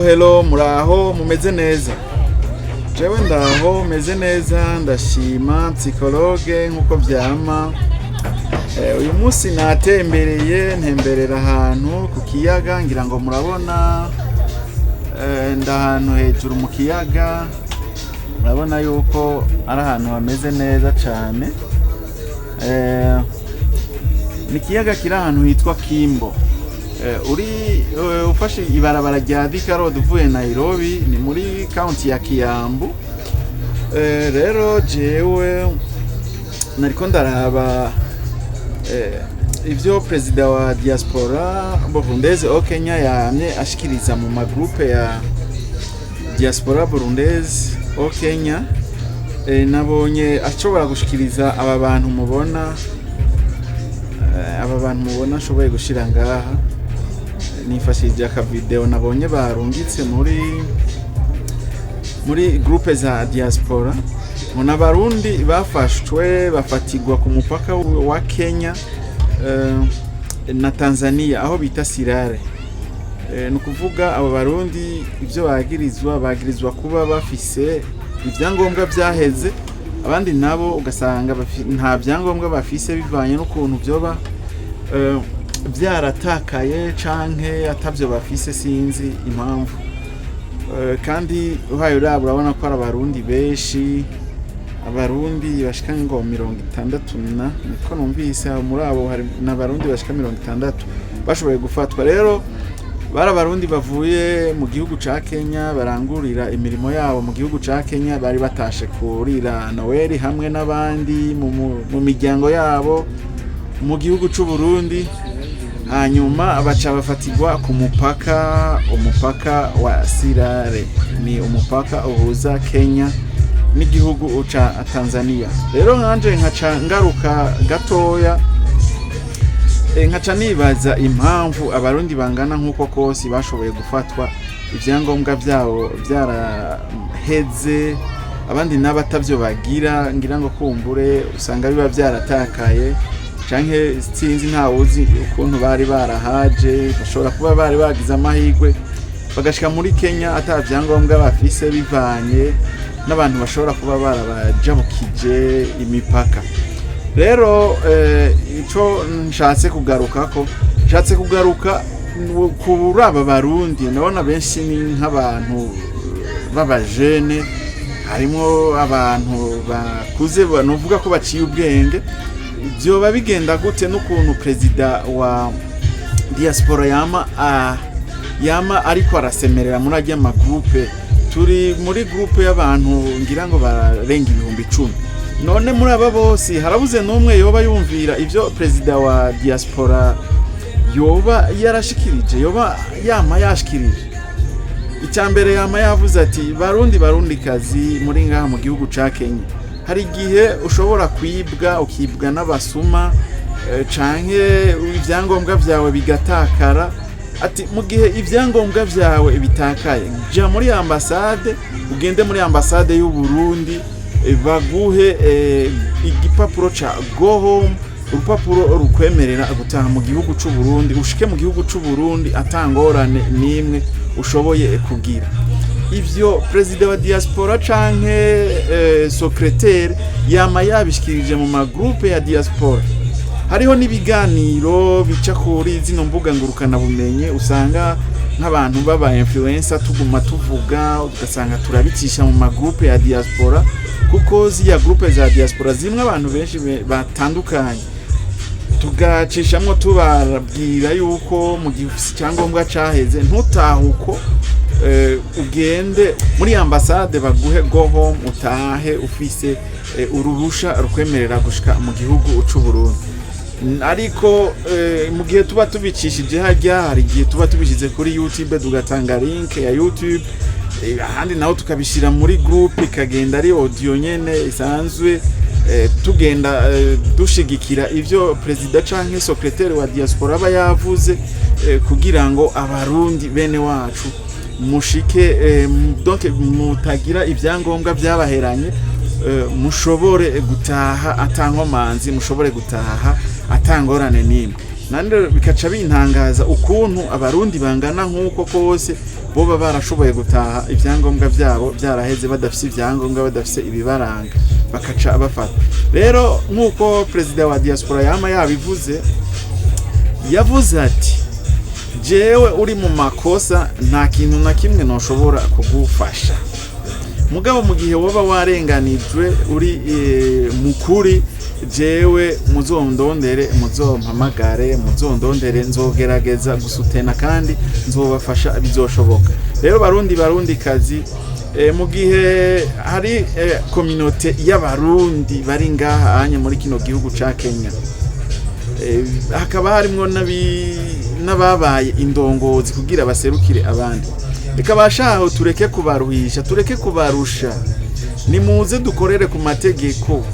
Hello, muraho mumeze neza. Jewe ndaho meze neza ndashima psychologue nkuko vyama. Uyu munsi ntemberera ahantu ku kiyaga ngira ngo murabona ndahantu hejuru mu kiyaga. Murabona yuko ari ahantu hameze neza cyane. Ni kiyaga kiri ahantu hitwa Kimbo. Ufashe ibarabara rya Thika Road uvuye Nairobi ni muri county ya Kiambu. Rero jewe nariko ndaraba ivyo president wa diaspora burundese au Kenya yamye ashikiriza mu magroupe ya diaspora burundese au Kenya. Nabonye ashobora gushikiriza aba bantu mubona ashoboye gushira ngaha. Nifashije aka video nabonye barungitse muri groupe za diaspora. Muna barundi bafashwe bafatigwa ku mupaka wa Kenya na Tanzania aho bita Sirare. Nukuvuga abo barundi ivyo bagirizwa kuba bafise ivyangombwa vyaheze, abandi nabo ugasanga nta vyangombwa bafise bivanye n'ukuntu vyoba vyaratakaye canke atavyo bafise sinzi impamvu. Kandi uhaye urabona ko ari abarundi benshi, abarundi bashika ngo 60 niko numvise. Muri abo hari n'abarundi bashika 60 bashoboye gufatwa. Rero bari abarundi bavuye mu gihugu ca Kenya barangurira imirimo yabo mu gihugu ca Kenya, bari batashe kurira Noel hamwe n'abandi mu miryango yabo mu gihugu c'u Burundi. Hanyuma baca bafatigwa ku umupaka wa Sirare, ni umupaka uhuza Kenya n'igihugu ca Tanzania. Rero nkanje nkaca ngaruka gatoya, nkaca nibaza impamvu abarundi bangana nkuko kose bashoboye gufatwa, ivyangombwa vyabo vyaraheze, abandi n'abatavyo bagira, ngira ngo kumbure usanga biba vyaratakaye canke sinzi ntawuzi ukuntu bari barahaje. Bashobora kuba bari bagize amahirwe bagashika muri Kenya ata vyangombwa bafise, bivanye n'abantu bashobora kuba barabajabukije imipaka. Rero ico nshatse kugaruka kuri aba barundi. Nabona benshi ni nk'abantu b'abajene, harimo abantu bakuze banovuga ko baciye ubwenge. Byoba bigenda gute n'ukuntu president wa diaspora yama ariko arasemerera muri ajya magroupe? Turi muri groupe y'abantu ngira ngo barenga 10,000. None muri aba bose harabuze n'umwe yoba yumvira ivyo president wa diaspora yoba yarashikirije, yoba yama yashikirije. Icambere yama yavuze ati barundi kazi muri ngaha mu gihugu ca Kenya, hari igihe ushobora ukibwa n'abasuma canke ivyangombwa vyawe bigatakara. Ati mu gihe ivyangombwa vyawe bitakaye, ja muri ambassade, ugende muri ambassade y'u Burundi baguhe igipapuro ca go home, urupapuro rukwemerera gutaha mu gihugu c'u Burundi, ushike mu gihugu c'u Burundi atangorane nimwe ushoboye kugira. Ivyo president wa diaspora canke secrétaire yama yabishikirije mu magroupe ya diaspora. Hariho n'ibiganiro bica kuri zino mbuga ngurukana bumenye, usanga nk'abantu baba influencer tuguma tuvuga, ugasanga turabicisha mu magroupe ya diaspora, kuko ziya groupe za diaspora zimwe abantu benshi batandukanye. Tugacishamwo tubabwira yuko mu gihe icyangombwa caheze ntutahuko, ugende muri ambassade baguhe go home, utahe ufise uruhusha rukwemerera gushika mu gihugu c'u Burundi. Ariko mu gihe tuba tubicishije harya, hari igihe tuba tubishize kuri YouTube tugatanga link ya YouTube, ahandi naho tukabishira muri groupe ikagenda ari audio nyene isanzwe. Tugenda dushigikira ivyo president canke secrétaire wa diaspora aba yavuze, kugira ngo abarundi bene wacu mushike donc mutagira ivyangombwa vyabaheranye, mushobore gutaha atankomanzi, mushobore gutaha atangorane nimwe. nande bikaca bintangaza ukuntu abarundi bangana nk'uko kose boba barashoboye gutaha ivyangombwa vyabo byaraheze badafise ivyangombwa badafise ibibaranga bakaca bafata. Rero nk'uko president wa diaspora yama yabivuze, yavuze ati jewe uri mu makosa nta kintu na kimwe noshobora kugufasha, mugabo mu gihe woba warenganijwe uri mukuri, jewe muzondondere muzompamagare muzondondere, nzogerageza gusutena kandi nzobafasha bizoshoboka. Rero barundi kazi, mu gihe hari communauté y'abarundi bari ngaha anye muri kino gihugu ca Kenya, hakaba harimwo n'ababaye indongozi kugira baserukire abandi, reka bashaho tureke kubaruhisha, tureke kubarusha, nimuze dukorere ku mategeko,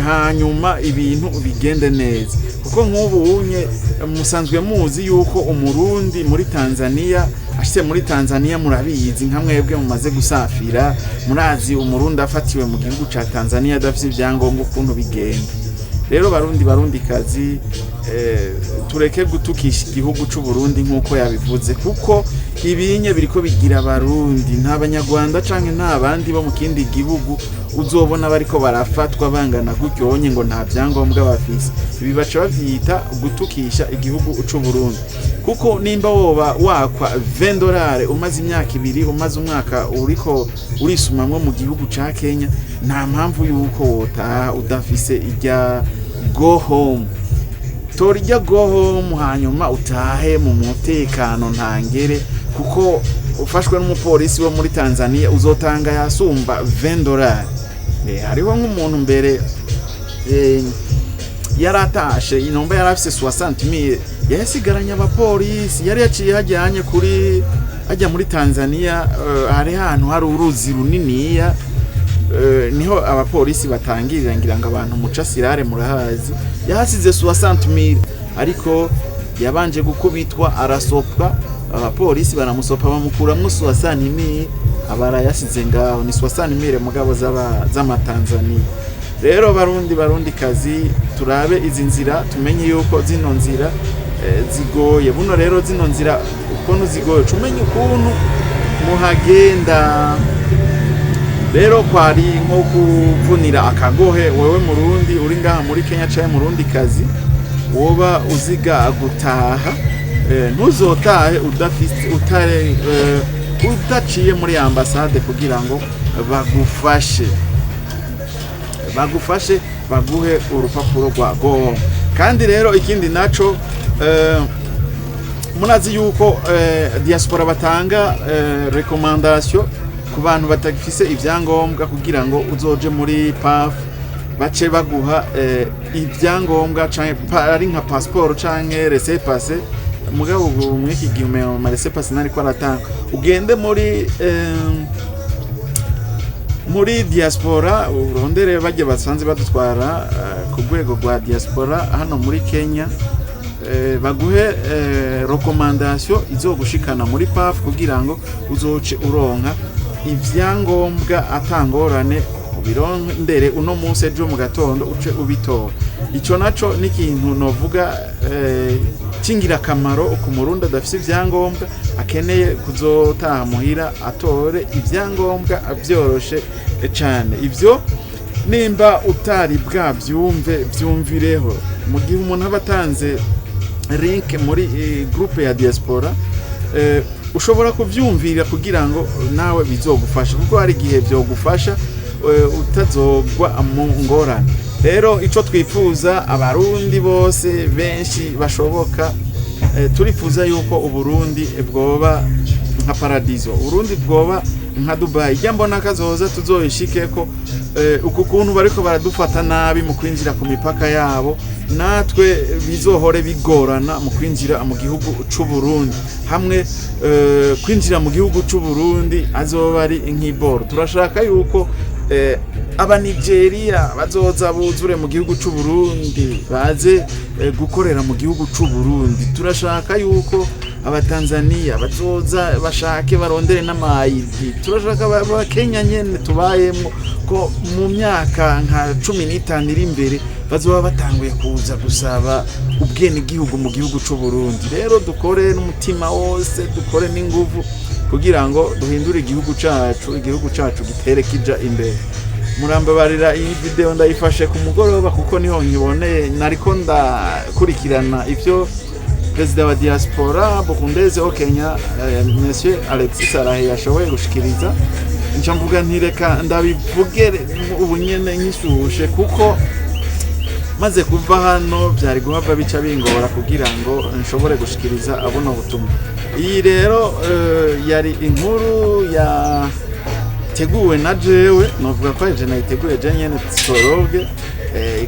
hanyuma ibintu bigende neza. Kuko nk'ubu unye musanzwe muzi yuko umurundi muri Tanzania ashitse muri Tanzania, murabizi nka mwebwe mumaze gusafira, murazi umurundi afatiwe mu gihugu ca Tanzania adafite ibyangombwa ukuntu bigenda. Rero barundi kazi, tureke gutukisha igihugu c'u Burundi nk'uko yabivuze, kuko ibinye biriko bigira abarundi, nta banyarwanda canke nta bandi bo mu kindi gihugu uzobona bariko barafatwa bangana gutyonye ngo nta byangombwa bafise. Ibi baca bavyita gutukisha igihugu c'u Burundi, kuko nimba woba wakwa $20 umaze imyaka 2 umaze umwaka uriko urisumamwe mu gihugu ca Kenya, nta mpamvu yuko wotaha udafise ijya go home. Torija go home hanyuma utahe mu mutekano ntangere, kuko ufashwe n'umupolisi wo muri Tanzania uzotanga yasumba $20. Hariho nk'umuntu mbere yaratashe inomba yarafise 60,000 yasigaranye abapolisi, yari yaciye hajyanye kuri ajya muri Tanzania, hari ahantu hari uruzi runiniya, niho abapolisi batangirira ngira ngo abantu muca sirare murahazi, yahasize 60,000 ariko yabanje gukubitwa arasopwa, abapolisi baramusopa bamukuramwo 60,000 abara yasize ngaho ni 60,000 mugabo z'amatanzania. Rero barundi kazi, turabe izi nzira tumenye yuko zino nzira zigoye. Buno rero zino nzira ukuntu zigoye tumenye ukuntu muhagenda. Rero kwari nko kuvunira akagohe wewe murundi uri ngaha muri Kenya caye murundi kazi, woba uziga gutaha, ntuzotahe udaciye muri ambasade kugira ngo bagufashe baguhe urupapuro rwa go. Kandi rero ikindi naco, munazi yuko diaspora batanga recommandation ku bantu batagifise ivyangombwa kugira ngo uzoje muri PAF bace baguha ivyangombwa canke ari nka passport canke laissez-passer. Mugabo mwiki gihe mu laissez-passer nari ko aratanga ugende muri diaspora urondere bajye basanze badutwara ku rwego rwa diaspora hano muri Kenya, baguhe recommandation izogushikana muri PAF kugira ngo uzoce uronka ivyangombwa atangorane, ubirondere uno munsi ejo mu gatondo uce ubitora. Ico naco ni kintu novuga cingira kamaro ku murundi adafise ivyangombwa akeneye kuzotaha muhira atore ivyangombwa avyoroshe cane. Ivyo nimba utari bwa vyumvireho, mu gihe umuntu abatanze link muri groupe ya diaspora, ushobora kuvyumvira kugira ngo nawe bizogufasha, kuko hari gihe vyogufasha utazogwa mu ngorane. Rero ico twifuza abarundi bose benshi bashoboka, turifuza yuko uburundi bwoba nka paradiso, uburundi bwoba nka Dubai. Mbona kazoza tuzoyishikeko, uko kuntu bariko baradufata nabi mu kwinjira ku mipaka yabo, natwe bizohore bigorana mu kwinjira mu gihugu c'u Burundi. Hamwe kwinjira mu gihugu c'u Burundi azoba ari nk'iboro. Turashaka yuko aba Nigeria bazoza buzure mu gihugu c'u Burundi baze gukorera mu gihugu c'u Burundi. Turashaka yuko aba Tanzania bazoza bashake barondere n'amayidi. Turashaka aba Kenya nyene tubayemo ko mu myaka nka 15 iri imbere bazoba batanguye kuza gusaba ubwene gihugu mu gihugu c'u Burundi. Rero dukore n'umutima wose, dukore n'inguvu kugira ngo duhindure igihugu cacu gitere kija imbere. Murambabarira iyi video ndayifashe ku mugoroba kuko niho nkiboneye nariko ndakurikirana ivyo Perezida wa diaspora Bukundeze wa Kenya Monsieur Alexis Sarahe yashoboye gushikiriza. Nca mvuga ntireka ndabivuge ubu nyene nkishushe kuko maze kuva hano byari guhava bica bingora kugira ngo nshobore gushikiriza abono butumwa. Iyi rero yari inkuru ya teguwe na jewe novuga ko je nayiteguye je nyene Soroge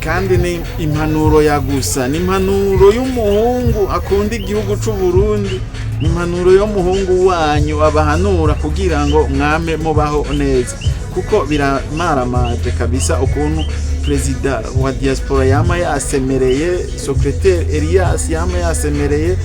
kandi ni impanuro yagusa, ni impanuro y'umuhungu akunda igihugu c'u Burundi, ni impanuro y'umuhungu wanyu abahanura kugira ngo mwame mubaho neza kuko biramaramaje kabisa ukuntu Perezida wa diaspora yama yasemereye, Secrétaire Elias yama yasemereye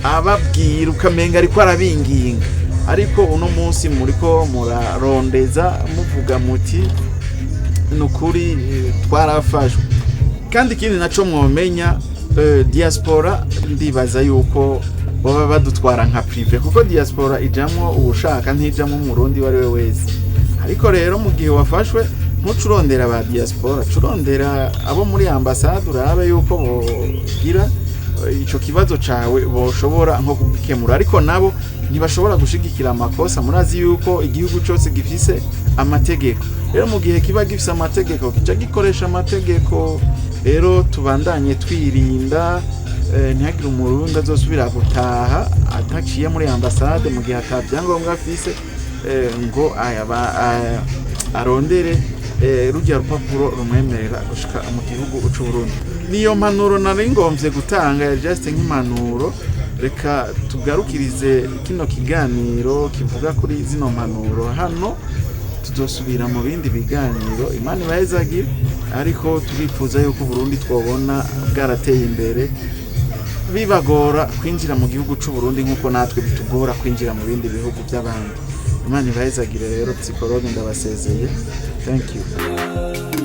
ababwira ukamenga ariko arabinginga, ariko uno munsi muriko murarondeza muvuga muti nukuri twarafashwe. Kandi ikindi naco mwomenya diaspora ndibaza yuko baba badutwara nka privé kuko diaspora ijamwo ubushaka ntijamwo umurundi wari we wese. Ariko rero mu gihe wafashwe ntucurondera ba diaspora, curondera abo muri ambassade urabe yuko bogira ico kibazo cawe boshobora nko kugikemura, ariko nabo ntibashobora gushigikira amakosa. Murazi yuko igihugu cyose gifise amategeko, rero mu gihe kiba gifise amategeko kica gikoresha amategeko. Rero tubandanye twirinda ntihagire umurundi azosubira gutaha ataciye muri ambassade mu gihe atabyangombwa afise ngo arondere rujya rupapuro rumwemerera gushika mu gihugu c'u Burundi. Niyo mpanuro nari ngomvye gutanga just nk'impanuro. Reka tugarukirize kino kiganiro kivuga kuri zino mpanuro hano, tuzosubira mu bindi biganiro. Imana ibahezagire, ariko turifuza yuko Burundi twobona bwarateye imbere, bibagora kwinjira mu gihugu c'u Burundi nkuko natwe bitugora kwinjira mu bindi bihugu by'abandi. Imana ibahezagire rero, Psychologue ndabasezeye. Thank you.